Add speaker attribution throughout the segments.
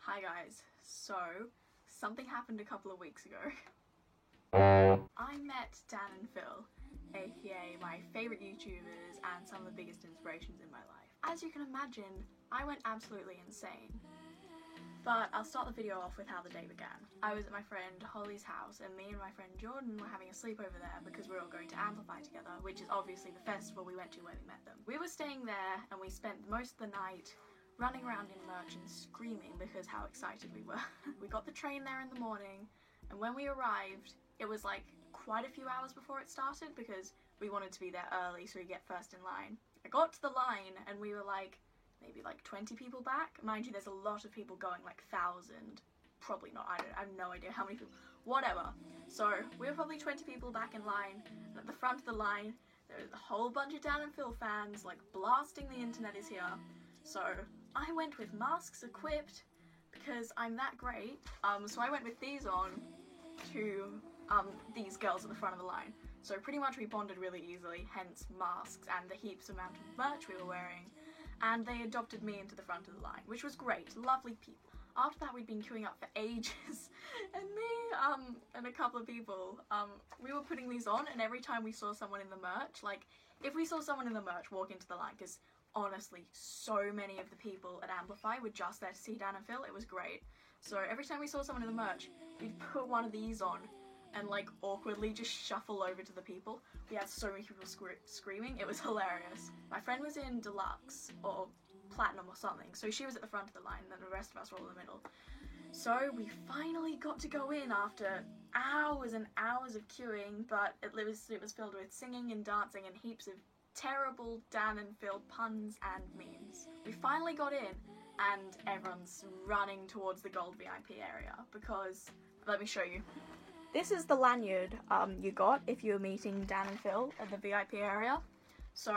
Speaker 1: Hi guys, so something happened a couple of weeks ago. I met Dan and Phil, aka my favourite YouTubers and some of the biggest inspirations in my life. As you can imagine, I went absolutely insane. But I'll start the video off with how the day began. I was at my friend Holly's house and me and my friend Jordan were having a sleepover there because we were all going to Amplify together, which is obviously the festival we went to where we met them. We were staying there and we spent most of the night running around in merch and screaming because how excited we were. We got the train there in the morning, and when we arrived, it was like quite a few hours before it started because we wanted to be there early so we get first in line. I got to the line and we were like maybe like 20 people back. Mind you, there's a lot of people going, like 1,000. Probably not, I have no idea how many people, whatever. So we were probably 20 people back in line, and at the front of the line there was a whole bunch of Dan and Phil fans like blasting the internet is here. So I went with masks equipped because I'm that great. So I went with these on to these girls at the front of the line. So pretty much we bonded really easily, hence masks and the heaps amount of merch we were wearing. And they adopted me into the front of the line, which was great. Lovely people. After that, we'd been queuing up for ages, and me and a couple of people, we were putting these on, and every time we saw someone in the merch, like if we saw someone in the merch walk into the line, because honestly, so many of the people at Amplify were just there to see Dan and Phil. It was great. So every time we saw someone in the merch, we'd put one of these on and like awkwardly just shuffle over to the people. We had so many people screaming, it was hilarious. My friend was in Deluxe or Platinum or something, so she was at the front of the line and then the rest of us were all in the middle. So we finally got to go in after hours and hours of queuing, but it was filled with singing and dancing and heaps of terrible Dan and Phil puns and memes. We finally got in and everyone's running towards the gold VIP area because, let me show you. This is the lanyard you got if you were meeting Dan and Phil at the VIP area. So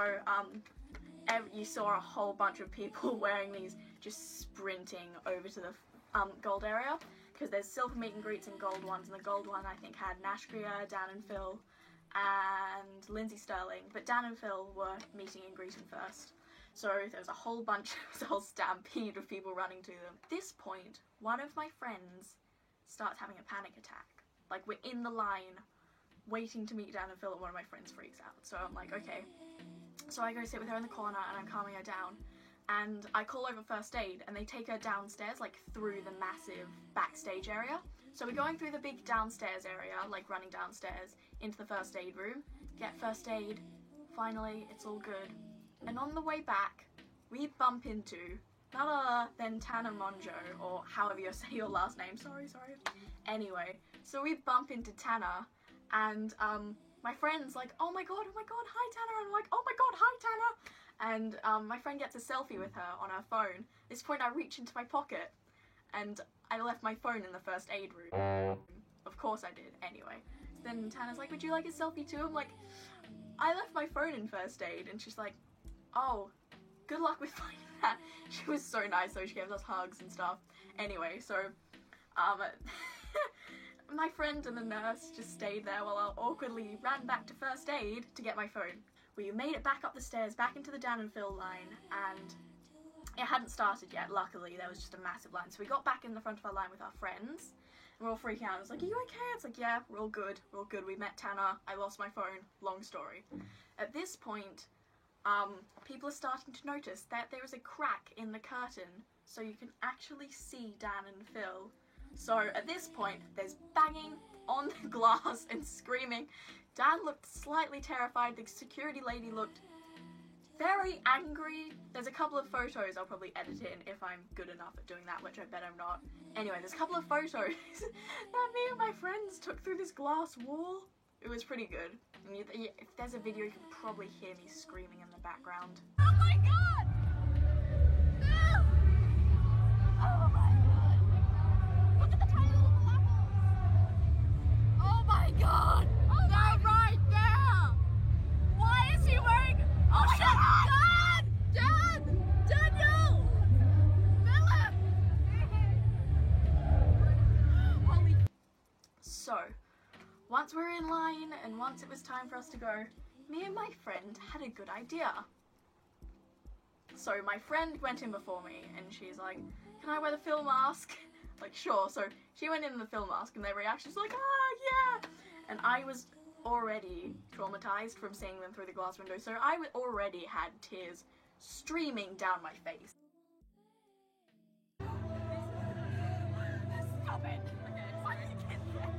Speaker 1: you saw a whole bunch of people wearing these just sprinting over to the gold area because there's silver meet and greets and gold ones, and the gold one I think had Nash Grier, Dan and Phil and Lindsay Sterling, but Dan and Phil were meeting and greeting first. So there was a whole bunch, a whole stampede of people running to them. At this point, one of my friends starts having a panic attack. Like, we're in the line, waiting to meet Dan and Phil, and one of my friends freaks out. So I'm like, okay. So I go sit with her in the corner, and I'm calming her down. And I call over first aid, and they take her downstairs, like, through the massive backstage area. So we're going through the big downstairs area, like, running downstairs into the first aid room. Get first aid. Finally, it's all good. And on the way back, we bump into none other than Tana Monjo, or however you say your last name. Sorry. Anyway, so we bump into Tana, and my friend's like, oh my god, hi Tana, and I'm like, oh my god, hi Tana, and my friend gets a selfie with her on her phone. At this point I reach into my pocket, and I left my phone in the first aid room. Of course I did, anyway. So then Tana's like, would you like a selfie too? I'm like, I left my phone in first aid, and she's like, oh, good luck with finding that. She was so nice though, she gave us hugs and stuff. Anyway, so my friend and the nurse just stayed there while I awkwardly ran back to first aid to get my phone. We made it back up the stairs, back into the Dan and Phil line, and it hadn't started yet, luckily. There was just a massive line. So we got back in the front of our line with our friends, and we're all freaking out. I was like, are you okay? It's like, yeah, we're all good. We met Tana, I lost my phone, long story. At this point, people are starting to notice that there is a crack in the curtain, so you can actually see Dan and Phil. So at this point, there's banging on the glass and screaming. Dan looked slightly terrified. The security lady looked very angry. There's a couple of photos I'll probably edit in if I'm good enough at doing that, which I bet I'm not. Anyway, there's a couple of photos that me and my friends took through this glass wall. It was pretty good. And if there's a video, you can probably hear me screaming in the background.
Speaker 2: Oh my god! No! Oh my god! Look at the tiny little black holes! Oh my god! Oh, they're right there! Why is he wearing... Oh shit! Dad! Dad! Daniel! Philip! Holy...
Speaker 1: So, once we're in line and once it was time for us to go, me and my friend had a good idea. So my friend went in before me and she's like, can I wear the Phil mask? Like, sure. So she went in the Phil mask and their reaction was like, ah, yeah. And I was already traumatized from seeing them through the glass window, so I already had tears streaming down my face. Stop it. Okay, finally get there.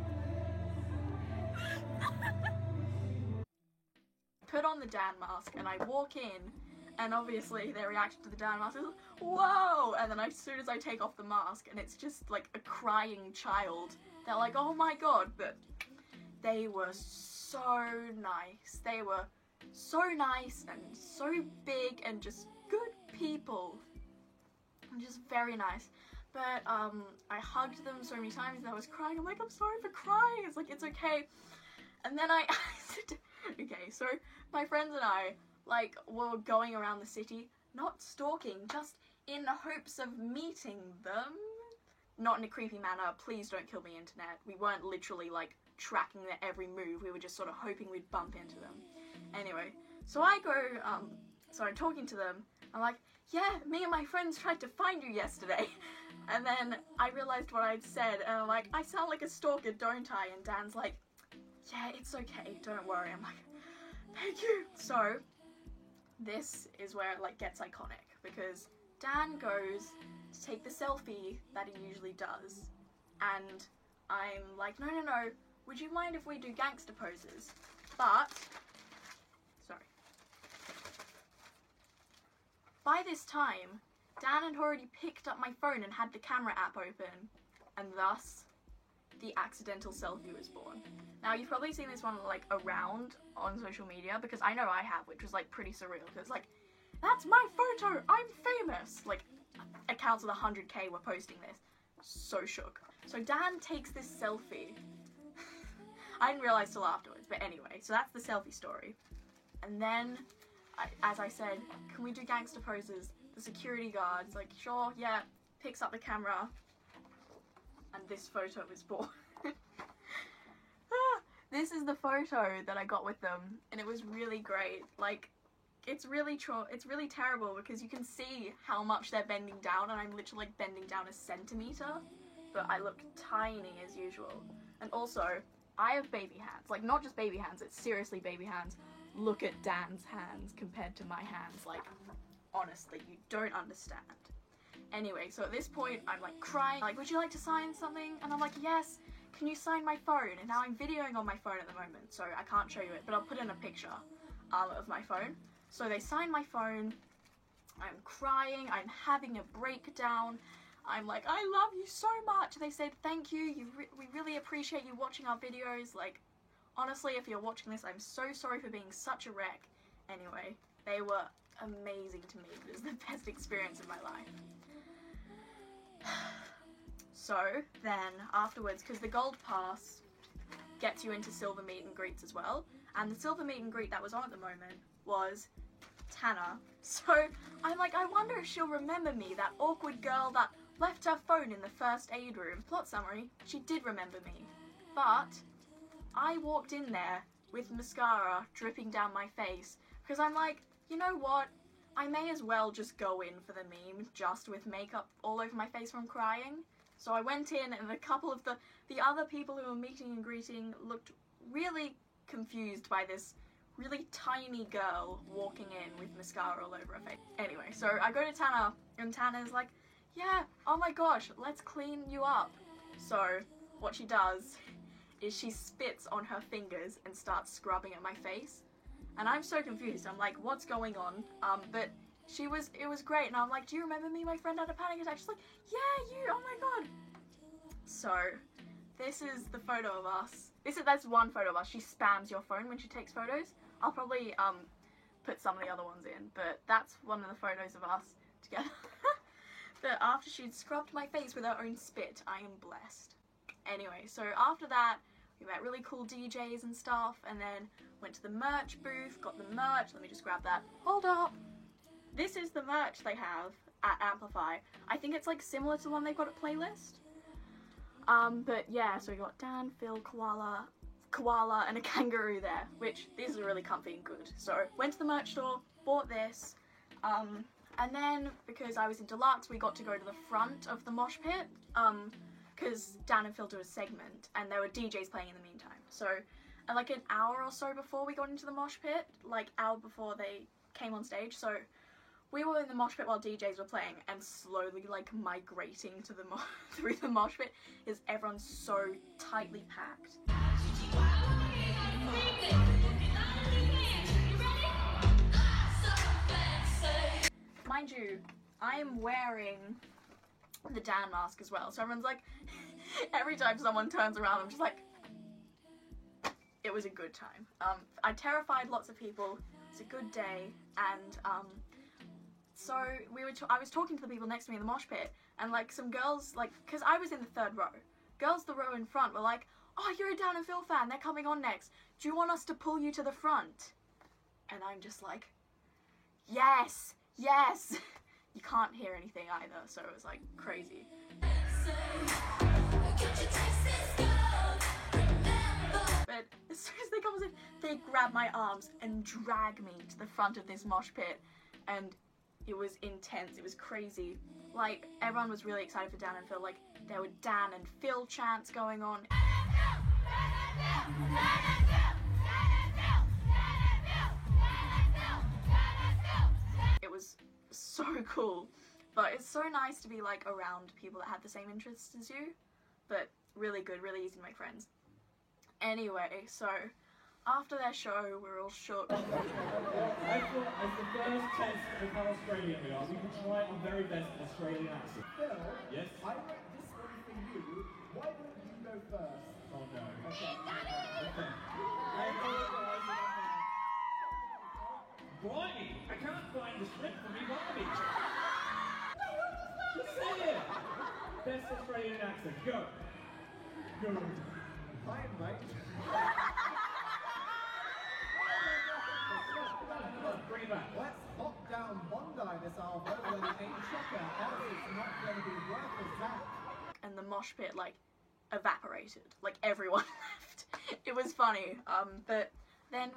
Speaker 1: Put on the Dan mask and I walk in, and obviously their reaction to the Dan mask is, whoa! And then as soon as I take off the mask and it's just like a crying child, they're like, oh my god. But they were so nice. They were so nice and so big and just good people. And just very nice. But I hugged them so many times and I was crying. I'm like, I'm sorry for crying. It's like, it's okay. And then okay, so my friends and I, like, were going around the city, not stalking, just in hopes of meeting them. Not in a creepy manner, please don't kill me, internet. We weren't literally, like, tracking their every move, we were just sort of hoping we'd bump into them. Anyway, so I go, so I'm talking to them, I'm like, yeah, me and my friends tried to find you yesterday. And then I realized what I'd said, and I'm like, I sound like a stalker, don't I? And Dan's like, yeah, it's okay, don't worry. I'm like, thank you. So, this is where it, like, gets iconic, because Dan goes to take the selfie that he usually does, and I'm like, no, would you mind if we do gangster poses? But, sorry. By this time, Dan had already picked up my phone and had the camera app open, and thus, the accidental selfie was born. Now, you've probably seen this one, like, around on social media, because I know I have, which was, like, pretty surreal, because, like, that's my photo, I'm famous! Like, accounts with 100k were posting this. So shook. So Dan takes this selfie. I didn't realise till afterwards, but anyway, so that's the selfie story. And then, as I said, can we do gangster poses? The security guard's like, sure, yeah, picks up the camera, and this photo is born. This is the photo that I got with them, and it was really great. Like, it's really terrible because you can see how much they're bending down, and I'm literally like bending down a centimetre, but I look tiny as usual. And also, I have baby hands, like not just baby hands, it's seriously baby hands. Look at Dan's hands compared to my hands, like honestly, you don't understand. Anyway, so at this point, I'm like crying, like, would you like to sign something? And I'm like, yes, can you sign my phone? And now I'm videoing on my phone at the moment, so I can't show you it, but I'll put in a picture of my phone. So they sign my phone, I'm crying, I'm having a breakdown, I'm like, I love you so much. They said, thank you, we really appreciate you watching our videos. Like, honestly, if you're watching this, I'm so sorry for being such a wreck. Anyway, they were amazing to me. It was the best experience of my life. So then afterwards, because the gold pass gets you into silver meet and greets as well, and the silver meet and greet that was on at the moment was Tanner. So I'm like, I wonder if she'll remember me, that awkward girl that left her phone in the first aid room. Plot summary, she did remember me, but I walked in there with mascara dripping down my face because I'm like, you know what, I may as well just go in for the meme just with makeup all over my face from crying. So I went in, and a couple of the other people who were meeting and greeting looked really confused by this really tiny girl walking in with mascara all over her face. Anyway, so I go to Tanner, and Tanner's like, yeah, oh my gosh, let's clean you up. So what she does is she spits on her fingers and starts scrubbing at my face. And I'm so confused. I'm like, what's going on? But it was great. And I'm like, do you remember me? My friend had a panic attack. She's like, yeah, you, oh my god. So this is the photo of us. That's one photo of us. She spams your phone when she takes photos. I'll probably put some of the other ones in, but that's one of the photos of us together. But after she'd scrubbed my face with her own spit, I am blessed. Anyway, so after that, we met really cool DJs and stuff, and then went to the merch booth, got the merch. Let me just grab that. Hold up! This is the merch they have at Amplify. I think it's like similar to the one they've got at Playlist. But yeah, so we got Dan, Phil, Koala, and a kangaroo there, which these are really comfy and good. So went to the merch store, bought this, And then, because I was in Deluxe, we got to go to the front of the mosh pit, because Dan and Phil do a segment, and there were DJs playing in the meantime. So, like an hour or so before we got into the mosh pit, like hour before they came on stage, so we were in the mosh pit while DJs were playing, and slowly like migrating to the through the mosh pit is everyone's so tightly packed. Mind you, I'm wearing the Dan mask as well, so everyone's like, every time someone turns around, I'm just like, it was a good time. I terrified lots of people. It's a good day, and so I was talking to the people next to me in the mosh pit, and like some girls, like, because I was in the third row, girls the row in front were like, oh, you're a Dan and Phil fan, they're coming on next, do you want us to pull you to the front? And I'm just like, yes, yes. You can't hear anything either, so it was like crazy. But as soon as they come in, they grab my arms and drag me to the front of this mosh pit, and it was intense, it was crazy. Like, everyone was really excited for Dan and Phil, like, there were Dan and Phil chants going on. It was so cool, but it's so nice to be like around people that have the same interests as you, but really good, really easy to make friends. Anyway, so after their show, we're all shook.
Speaker 3: I thought as the first test of how Australian we are, we can try our very best Australian accent.
Speaker 4: Phil,
Speaker 3: Yes?
Speaker 4: I wrote this one for you. Why don't you go first?
Speaker 3: Oh no.
Speaker 4: Okay.
Speaker 3: Blimey, I can't find the script for me, Blimey. Just say it. Best Australian accent, go. Go.
Speaker 4: Hi, mate.
Speaker 3: Bring it back.
Speaker 4: Let's hop down Bondi this Arvo when it ain't chocker, else it's not going to be worth a zap.
Speaker 1: And the mosh pit like evaporated, like everyone left. It was funny, but then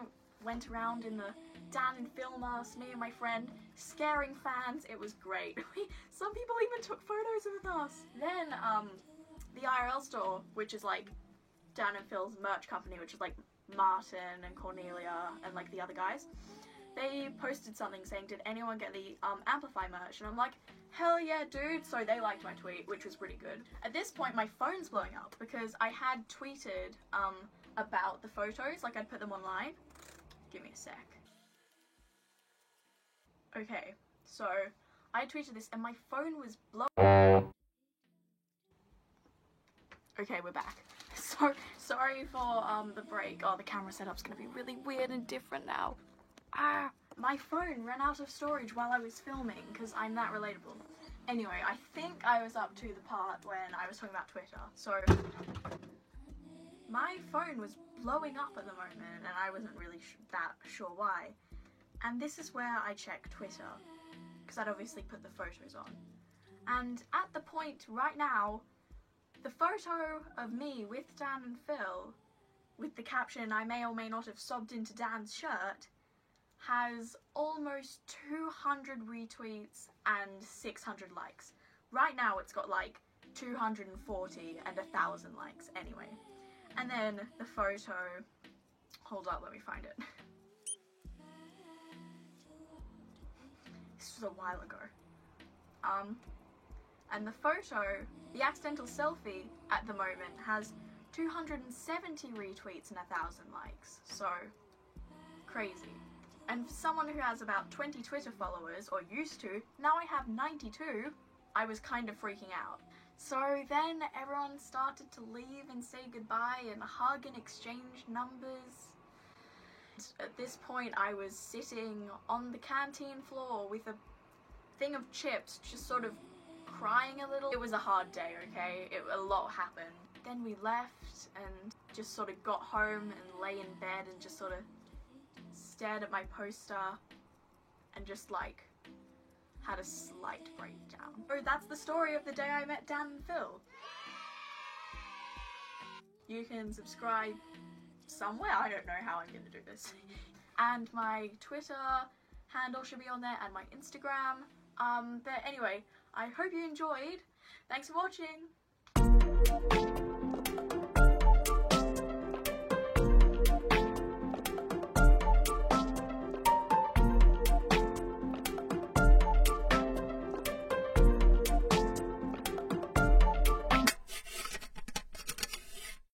Speaker 1: went around in the Dan and Phil mask, me and my friend, scaring fans. It was great. Some people even took photos with us. Then the IRL store, which is like Dan and Phil's merch company, which is like Martin and Cornelia and like the other guys, they posted something saying, did anyone get the Amplify merch? And I'm like, hell yeah, dude. So they liked my tweet, which was pretty good. At this point, my phone's blowing up because I had tweeted about the photos, like I'd put them online. Give me a sec. Okay, so I tweeted this and my phone was blowing. Okay, we're back. So sorry for the break. Oh, the camera setup's gonna be really weird and different now. My phone ran out of storage while I was filming because I'm that relatable. Anyway, I think I was up to the part when I was talking about Twitter. So my phone was blowing up at the moment and I wasn't really that sure why. And this is where I check Twitter because I'd obviously put the photos on. And at the point right now, the photo of me with Dan and Phil, with the caption, I may or may not have sobbed into Dan's shirt, has almost 200 retweets and 600 likes. Right now it's got like 240 and 1,000 likes anyway. And then the photo, hold up, let me find it. This was a while ago. And the photo, the accidental selfie at the moment has 270 retweets and 1,000 likes. So, crazy. And for someone who has about 20 Twitter followers, or used to, now I have 92, I was kind of freaking out. So then everyone started to leave and say goodbye and hug and exchange numbers. At this point I was sitting on the canteen floor with a thing of chips, just sort of crying a little. It was a hard day, okay? A lot happened. Then we left and just sort of got home and lay in bed and just sort of stared at my poster and just like had a slight breakdown. Oh, that's the story of the day I met Dan and Phil. You can subscribe somewhere, I don't know how I'm gonna do this. And my Twitter handle should be on there and my Instagram. But anyway, I hope you enjoyed. Thanks for watching.